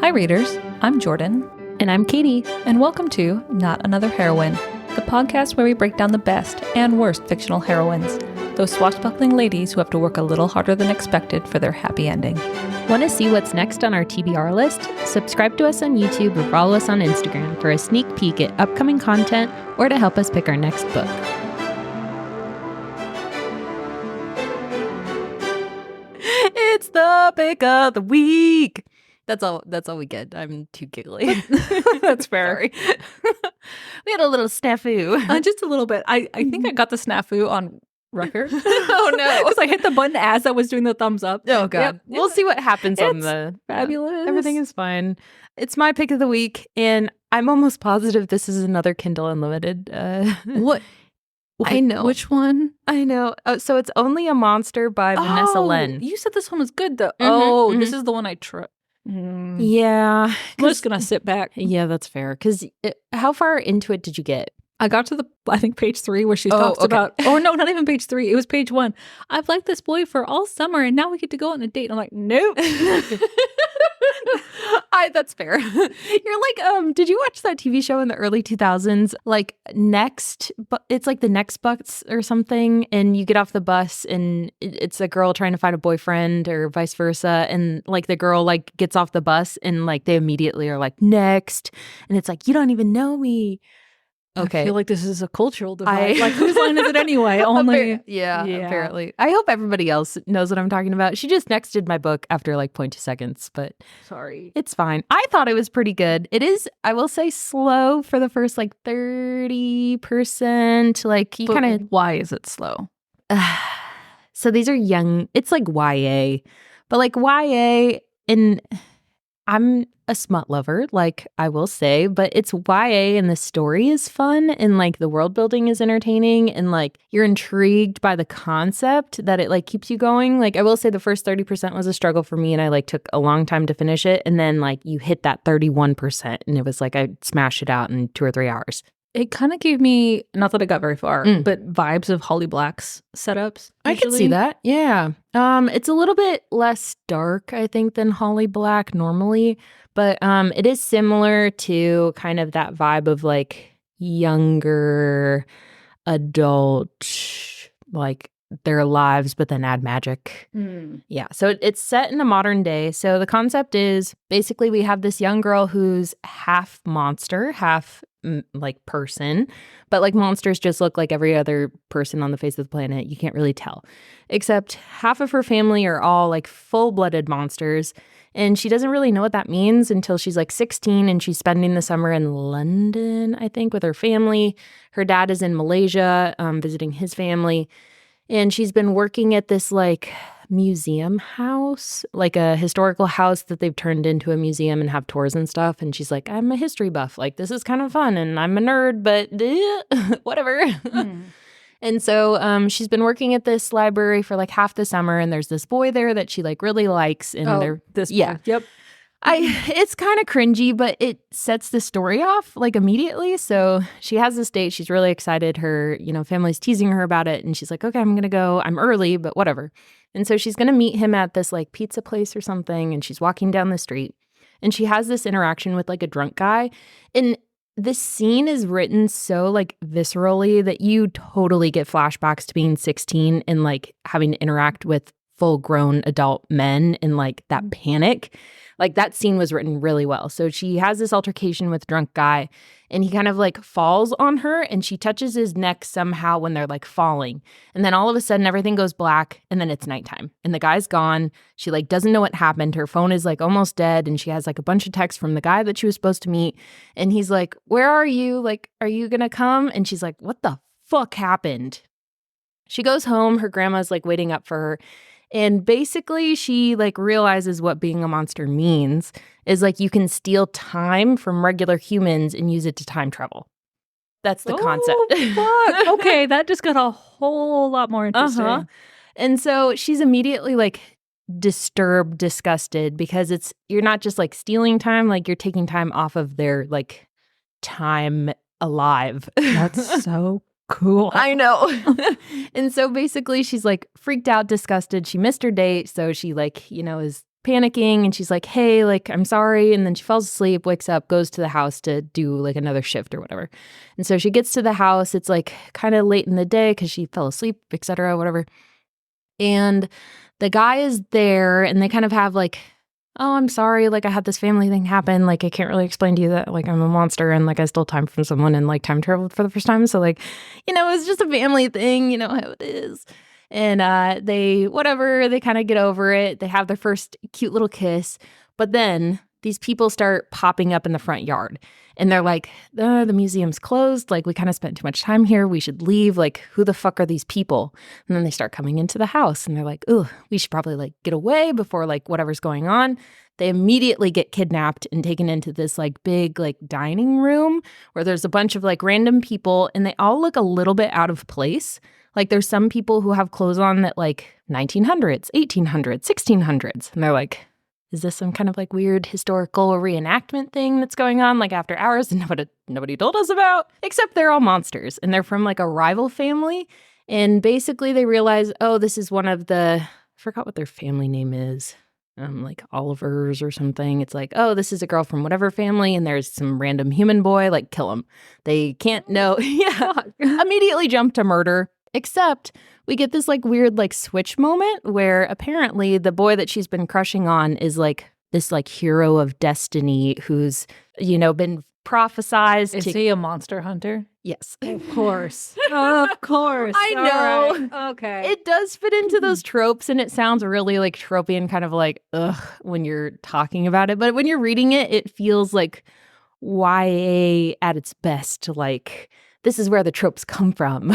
Hi, readers. I'm Jordan. And I'm Katie. And welcome to Not Another Heroine, the podcast where we break down the best and worst fictional heroines, those swashbuckling ladies who have to work a little harder than expected for their happy ending. Want to see what's next on our TBR list? Subscribe to us on YouTube or follow us on Instagram for a sneak peek at upcoming content or to help us pick our next book. It's the pick of the week. That's all we get. I'm too giggly. That's fair. Sorry. We had a little snafu. Just a little bit. I think I got the snafu on record. Oh no. Because I hit the button as I was doing the thumbs up. Oh god. Yep. We'll see what happens on It's the fabulous. Everything is fine. It's my pick of the week, and I'm almost positive this is another Kindle Unlimited. What? I know. Which one? I know. So it's Only a Monster by Vanessa Len. You said this one was good though. Mhm, This is the one I tried. I'm Yeah. just gonna sit back. Yeah, that's fair. Because how far into it did you get? I got to I think page 3 where she Oh, talks okay. about, or no, not even page 3. It was page 1. I've liked this boy for all summer and now we get to go on a date. I'm like, nope. That's fair. You're like, did you watch that TV show in the early 2000s? Like Next, but it's like the Next Bus or something. And you get off the bus and it's a girl trying to find a boyfriend or vice versa. And like the girl like gets off the bus and like they immediately are like, next. And it's like, you don't even know me. Okay. I feel like this is a cultural divide. Like, whose line is it anyway? Only. Yeah, Yeah. apparently. I hope everybody else knows what I'm talking about. She just nexted my book after like 0.2 seconds, but Sorry. it's fine. I thought it was pretty good. It is, I will say, slow for the first like 30%. Like you kind of. Why is it slow? So these are young. It's like YA, but like YA, and I'm a smut lover, like I will say, but it's YA and the story is fun and like the world building is entertaining and like you're intrigued by the concept that it like keeps you going. Like I will say the first 30% was a struggle for me and I like took a long time to finish it. And then like you hit that 31% and it was like I smashed it out in 2 or 3 hours. It kind of gave me, not that I got very far, but vibes of Holly Black's setups. I could see that. Yeah. It's a little bit less dark, I think, than Holly Black normally, but it is similar to kind of that vibe of like younger adult, like their lives, but then add magic. Yeah. So it's set in a modern day. So the concept is basically we have this young girl who's half monster, half like person, but like monsters just look like every other person on the face of the planet. You can't really tell, except half of her family are all like full-blooded monsters. And she doesn't really know what that means until she's like 16 and she's spending the summer in London, I think, with her family. Her dad is in Malaysia, visiting his family. And she's been working at this like museum house, like a historical house that they've turned into a museum and have tours and stuff. And she's like, I'm a history buff. Like, this is kind of fun. And I'm a nerd, but whatever. And so she's been working at this library for like half the summer. And there's this boy there that she like really likes. And Yeah. Yep. It's kind of cringy, but it sets the story off like immediately. So she has this date. She's really excited. Her, family's teasing her about it. And she's like, okay, I'm going to go. I'm early, but whatever. And so she's going to meet him at this like pizza place or something. And she's walking down the street and she has this interaction with like a drunk guy. And this scene is written so like viscerally that you totally get flashbacks to being 16 and like having to interact with full grown adult men and like that panic. Like that scene was written really well. So she has this altercation with a drunk guy and he kind of like falls on her and she touches his neck somehow when they're like falling. And then all of a sudden everything goes black and then it's nighttime and the guy's gone. She like doesn't know what happened. Her phone is like almost dead and she has like a bunch of texts from the guy that she was supposed to meet. And he's like, where are you? Like, are you gonna come? And she's like, what the fuck happened? She goes home. Her grandma's like waiting up for her. And basically, she like realizes what being a monster means is like you can steal time from regular humans and use it to time travel. That's the concept. Fuck. Okay, that just got a whole lot more interesting. And so she's immediately like disturbed, disgusted because you're not just like stealing time, like you're taking time off of their like time alive. That's so cool. I know. And so basically she's like freaked out, disgusted. She missed her date. So she like, is panicking and she's like, hey, like, I'm sorry. And then she falls asleep, wakes up, goes to the house to do like another shift or whatever. And so she gets to the house. It's like kind of late in the day because she fell asleep, etc., whatever. And the guy is there and they kind of have like, oh, I'm sorry. Like I had this family thing happen. Like I can't really explain to you that like I'm a monster and like I stole time from someone and like time traveled for the first time. So like, you know, it's just a family thing. You know how it is. And they kind of get over it. They have their first cute little kiss. But then these people start popping up in the front yard. And they're like, the museum's closed. Like, we kind of spent too much time here. We should leave. Like, who the fuck are these people? And then they start coming into the house. And they're like, ooh, we should probably, like, get away before, like, whatever's going on. They immediately get kidnapped and taken into this, like, big, like, dining room where there's a bunch of, like, random people. And they all look a little bit out of place. Like, there's some people who have clothes on that, like, 1900s, 1800s, 1600s. And they're like, is this some kind of like weird historical reenactment thing that's going on like after hours and nobody told us about? Except they're all monsters and they're from like a rival family. And basically they realize, oh, this is one of I forgot what their family name is. Like Olivers or something. It's like, oh, this is a girl from whatever family and there's some random human boy, like kill him. They can't know. Yeah. Immediately jump to murder. Except we get this like weird like switch moment where apparently the boy that she's been crushing on is like this like hero of destiny who's, you know, been prophesized. Is he a monster hunter? Yes. Of course. Of course. I know. Right. Okay. It does fit into those tropes and it sounds really like tropey and kind of like, ugh, when you're talking about it. But when you're reading it, it feels like YA at its best, like this is where the tropes come from.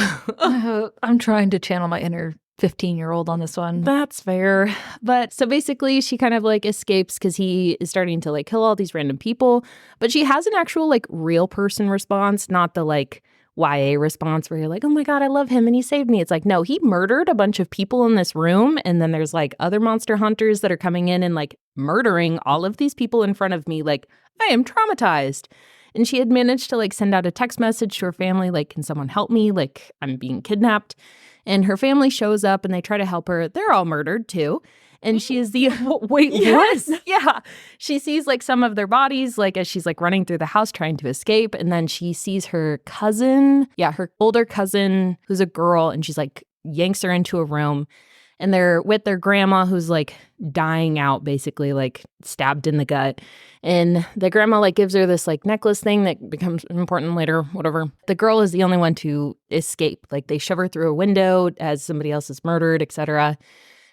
I'm trying to channel my inner 15-year-old on this one. That's fair. But so basically she kind of like escapes because he is starting to like kill all these random people. But she has an actual like real person response, not the like YA response where you're like, oh my God, I love him and he saved me. It's like, no, he murdered a bunch of people in this room. And then there's like other monster hunters that are coming in and like murdering all of these people in front of me. Like, I am traumatized. And she had managed to like send out a text message to her family, like, can someone help me? Like, I'm being kidnapped. And her family shows up and they try to help her. They're all murdered too. And she is the wait, yes. What? Yeah. She sees like some of their bodies, like as she's like running through the house trying to escape. And then she sees her cousin. Yeah, her older cousin who's a girl. And she's like yanks her into a room. And they're with their grandma who's like dying out, basically like stabbed in the gut. And the grandma like gives her this like necklace thing that becomes important later, whatever. The girl is the only one to escape. Like they shove her through a window as somebody else is murdered, etc.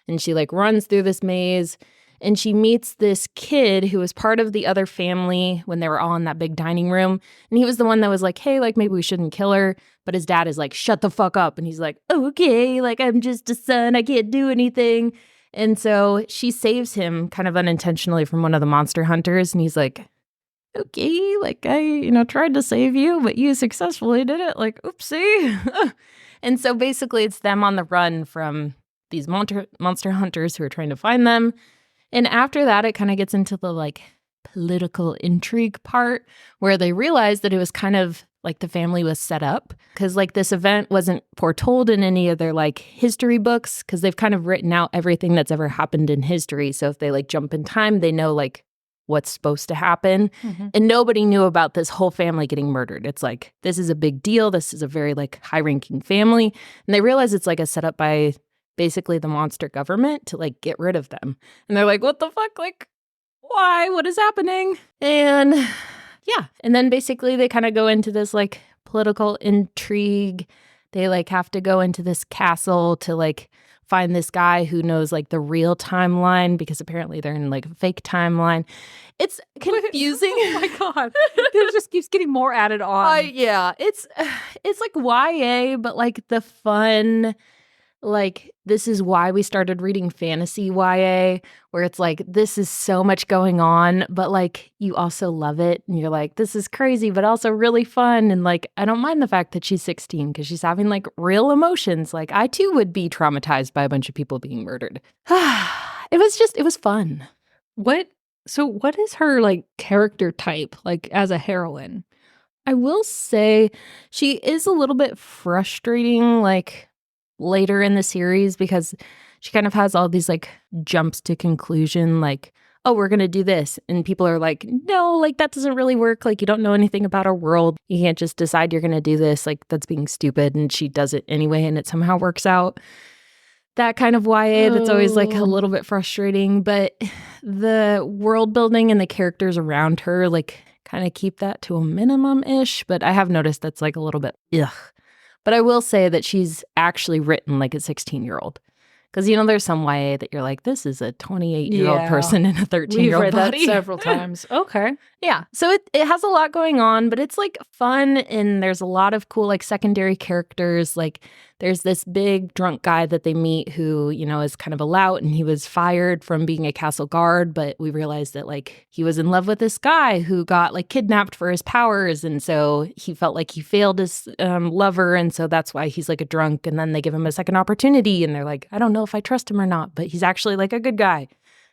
And she like runs through this maze and she meets this kid who was part of the other family when they were all in that big dining room. And he was the one that was like, hey, like maybe we shouldn't kill her. But his dad is like, shut the fuck up. And he's like, okay, like I'm just a son. I can't do anything. And so she saves him kind of unintentionally from one of the monster hunters. And he's like, okay, like I, tried to save you, but you successfully did it. Like, oopsie. And so basically it's them on the run from these monster hunters who are trying to find them. And after that, it kind of gets into the like political intrigue part where they realize that it was kind of like the family was set up because like this event wasn't foretold in any of their like history books because they've kind of written out everything that's ever happened in history. So if they like jump in time, they know like what's supposed to happen. Mm-hmm. And nobody knew about this whole family getting murdered. It's like, this is a big deal. This is a very like high ranking family. And they realize it's like a setup by basically the monster government to like get rid of them. And they're like, what the fuck? Like, why? What is happening? And yeah. And then basically they kind of go into this like political intrigue. They like have to go into this castle to like find this guy who knows like the real timeline because apparently they're in like a fake timeline. It's confusing. Oh my God. It just keeps getting more added on. Yeah. It's like YA, but like the fun, like this is why we started reading fantasy YA, where it's like, this is so much going on, but like you also love it. And you're like, this is crazy, but also really fun. And like, I don't mind the fact that she's 16 because she's having like real emotions. Like I too would be traumatized by a bunch of people being murdered. It was fun. So what is her like character type, like as a heroine? I will say she is a little bit frustrating, like later in the series because she kind of has all these like jumps to conclusion, like, oh, we're going to do this. And people are like, no, like that doesn't really work. Like you don't know anything about our world. You can't just decide you're going to do this. Like that's being stupid. And she does it anyway and it somehow works out. That kind of YA that's always like a little bit frustrating. But the world building and the characters around her like kind of keep that to a minimum-ish. But I have noticed that's like a little bit ugh. But I will say that she's actually written like a 16-year-old. Because, you know, there's some YA that you're like, this is a 28-year-old person in a 13-year-old body. We've read that several times. Okay. Yeah. So it has a lot going on, but it's like fun. And there's a lot of cool like secondary characters. Like there's this big drunk guy that they meet who, you know, is kind of a lout and he was fired from being a castle guard. But we realized that like he was in love with this guy who got like kidnapped for his powers. And so he felt like he failed his lover. And so that's why he's like a drunk. And then they give him a second opportunity and they're like, I don't know if I trust him or not, but he's actually like a good guy.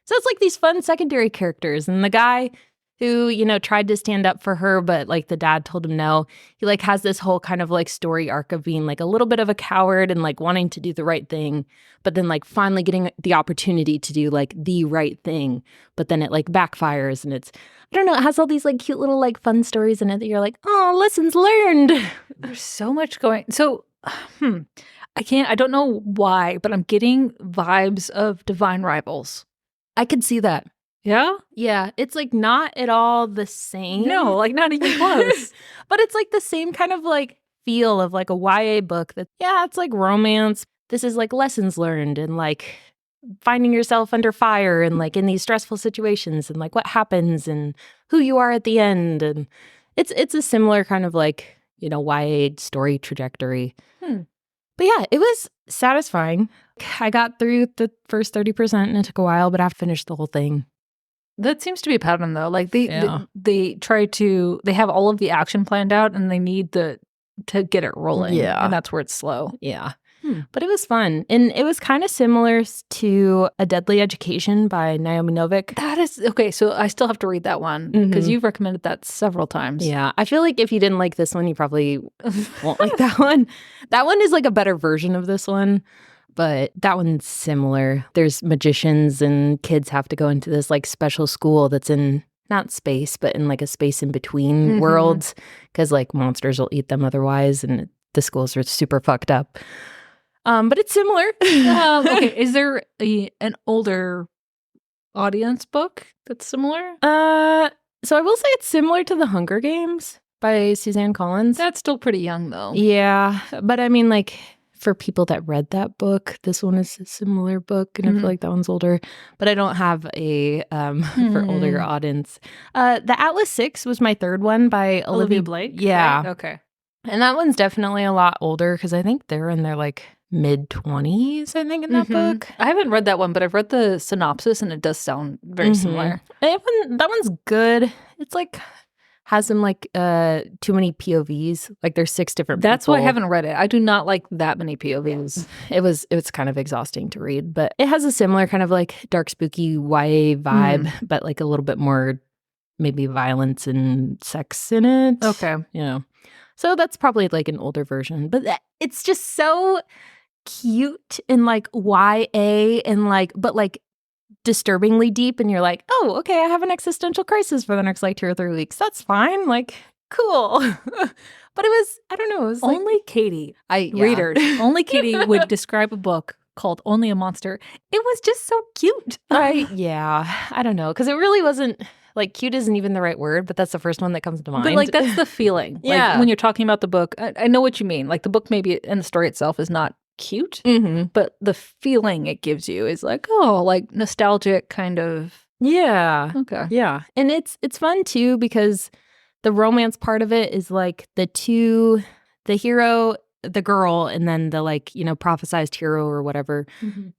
So it's like these fun secondary characters. And the guy who, you know, tried to stand up for her, but like the dad told him no. He like has this whole kind of like story arc of being like a little bit of a coward and like wanting to do the right thing, but then like finally getting the opportunity to do like the right thing. But then it like backfires and it's, I don't know, it has all these like cute little like fun stories in it that you're like, oh, lessons learned. There's so much going. So, I don't know why, but I'm getting vibes of Divine Rivals. I could see that. Yeah? Yeah, it's like not at all the same. No, like not even close. But it's like the same kind of like feel of like a YA book that, yeah, it's like romance. This is like lessons learned and like finding yourself under fire and like in these stressful situations and like what happens and who you are at the end. And it's a similar kind of like, you know, YA story trajectory. But yeah, it was satisfying. I got through the first 30% and it took a while, but I finished the whole thing. That seems to be a pattern, though. Like they try to, they have all of the action planned out, and they need to get it rolling. Yeah, and that's where it's slow. Yeah, but it was fun, and it was kind of similar to A Deadly Education by Naomi Novik. That is okay. So I still have to read that one because you've recommended that several times. Yeah, I feel like if you didn't like this one, you probably won't like that one. That one is like a better version of this one. But that one's similar. There's magicians and kids have to go into this like special school that's in not space, but in like a space in between worlds because like monsters will eat them otherwise. And the schools are super fucked up. But it's similar. Okay. Is there an older audience book that's similar? So I will say it's similar to The Hunger Games by Suzanne Collins. That's still pretty young though. Yeah. But I mean like, for people that read that book, this one is a similar book, and I feel like that one's older. But I don't have a for older audience. The Atlas 6 was my third one by Olivie Blake. Yeah. Right? Okay. And that one's definitely a lot older because I think they're in their like mid-20s, I think, in that book. I haven't read that one, but I've read the synopsis, and it does sound very similar. That one's good. It's like has some like too many POVs. Like there's 6 different That's people. why I haven't read it. I do not like that many POVs. It was kind of exhausting to read, but it has a similar kind of like dark spooky YA vibe, but like a little bit more maybe violence and sex in it. Okay. You know. So that's probably like an older version, but it's just so cute and like YA and like but like disturbingly deep, and you're like, oh, okay, I have an existential crisis for the next like 2 or 3 weeks. That's fine. Like, cool. But it was, I don't know, it was like, only Katie, readers, only Katie would describe a book called Only a Monster. It was just so cute. Yeah, I don't know, because it really wasn't, like, cute isn't even the right word, but that's the first one that comes to mind. But like, that's the feeling. Yeah. Like, when you're talking about the book, I know what you mean. Like, the book maybe, and the story itself is not cute, but the feeling it gives you is like, oh, like nostalgic kind of. Yeah. Okay. Yeah. And it's fun too because the romance part of it is like the hero, the girl, and then the like, you know, prophesized hero or whatever.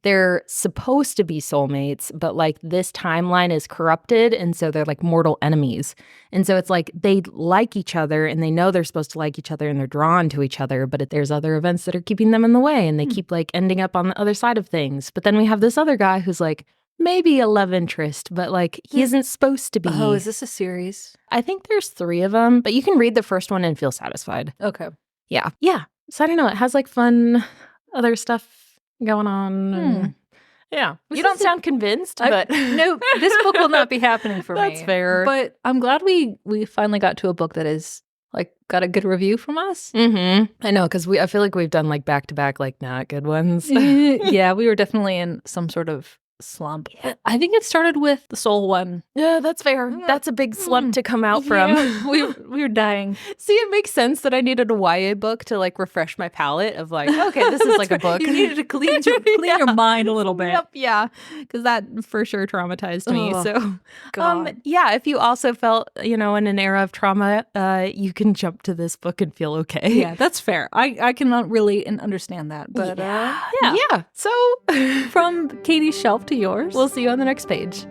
They're supposed to be soulmates, but like this timeline is corrupted, and so they're like mortal enemies. And so it's like they like each other and they know they're supposed to like each other and they're drawn to each other, but there's other events that are keeping them in the way, and they keep like ending up on the other side of things. But then we have this other guy who's like maybe a love interest, but like he isn't supposed to be. Oh, is this a series? I think there's 3 of them, but you can read the first one and feel satisfied. Okay. Yeah. So I don't know. It has like fun other stuff going on. Yeah. You don't sound convinced, but no, this book will not be happening for me. That's fair. But I'm glad we finally got to a book that is like got a good review from us. I know, because I feel like we've done like back-to-back, like not good ones. Yeah, we were definitely in some sort of slump. I think it started with the soul one. Yeah, that's fair. That's a big slump to come out from. Yeah, we were dying. See, it makes sense that I needed a YA book to like refresh my palate of like, okay, this is like a book. You needed to clean your mind a little bit. Yep, yeah, because that for sure traumatized me. Oh, So, God. yeah, if you also felt, in an era of trauma, you can jump to this book and feel okay. Yeah, that's fair. I cannot really understand that, but yeah. So from Katie's shelf to yours. we'll see you on the next page.